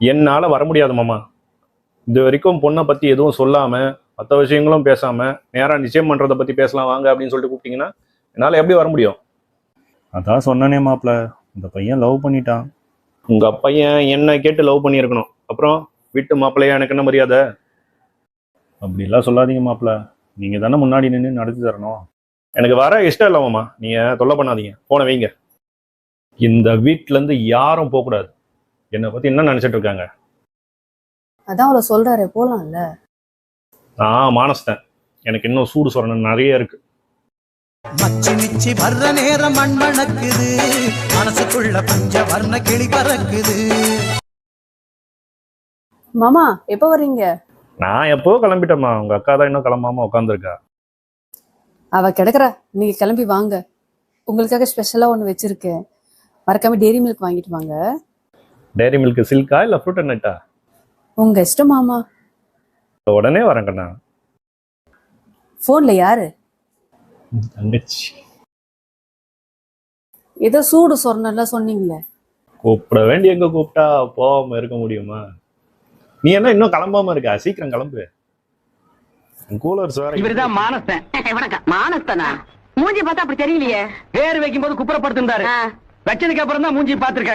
என்னால வர முடியாது மாமா. இது வரைக்கும் பொண்ணை பத்தி எதுவும் சொல்லாம மற்ற விஷயங்களும் பேசாம நேரா நிச்சயம் பண்றதை பத்தி பேசலாம் வாங்க அப்படின்னு சொல்லிட்டு கூப்பிட்டீங்கன்னா என்னால எப்படி வர முடியும்? அதான் சொன்னனே மாப்பிள்ள, இந்த பையன் லவ் பண்ணிட்டான். உங்க பையன் என்ன கேட்டு லவ் பண்ணியிருக்கணும். அப்புறம் வீட்டு மாப்பிள்ளையா எனக்கு என்ன மரியாதை? அப்படிலாம் சொல்லாதீங்க மாப்பிள்ள, நீங்க தானே முன்னாடி நின்று நடத்தி தரணும். எனக்கு வர இஷ்டம் இல்லை மாமா. நீங்க தொல்லை பண்ணாதீங்க, போன வைங்க. இந்த வீட்டுல இருந்து யாரும் போக கூடாது. என்னை பத்தி என்ன நினைச்சிட்டு இருக்காங்க? அதான் அவளை சொல்றாரு, போலாம்ல. நான் மானஸ்தேன், எனக்கு இன்னும் சூடு சொரணம் நிறைய இருக்கு. மச்சி நிச்சி வர்ற நேரம் மண் மணக்குது, மனசுக்குள்ள பஞ்ச வர்ண கிளி பறக்குது. மாமா எப்ப வர்றீங்க? நான் எப்போ கிளம்பிட்டேம்மா. உங்க அக்கா தான் இன்னும் கிளம்பாம உட்காந்துருக்கா. அவ கிடக்குறா, நீங்க கிளம்பி வாங்க. உங்களுக்காக ஸ்பெஷலா ஒண்ணு வச்சிருக்கேன், மறக்காம டெய்ரி மில்க் வாங்கிட்டு வாங்க. டைரி மில்க் சில்கா இல்ல ஃப்ரூட் நெட்டா? உங்க இஷ்டம் மாமா. உடனே வரேன் கண்ணா. போன்ல யாரு? தங்கச்சி. ஏதோ சூடு சொரணம்லாம் சொன்னீங்களே. கூப்பிட வேண்டிய எங்க கூப்பிட்டா போகாம இருக்க முடியுமா? நீ என்ன இன்னும் கிளம்பாம இருக்கா? சீக்கிரம் கிளம்பு. கூலர்ஸ் வேற. இவருதான் மானஸ்தன். வணக்கம். மானஸ்தனா? மூஞ்சி பார்த்தா அப்படி தெரியலையே. பேர் வைக்கும் போது குப்புறப்படுத்திருந்தாரு, வச்சதுக்கு அப்புறம் தான் மூஞ்சி பார்த்திருக்காரு.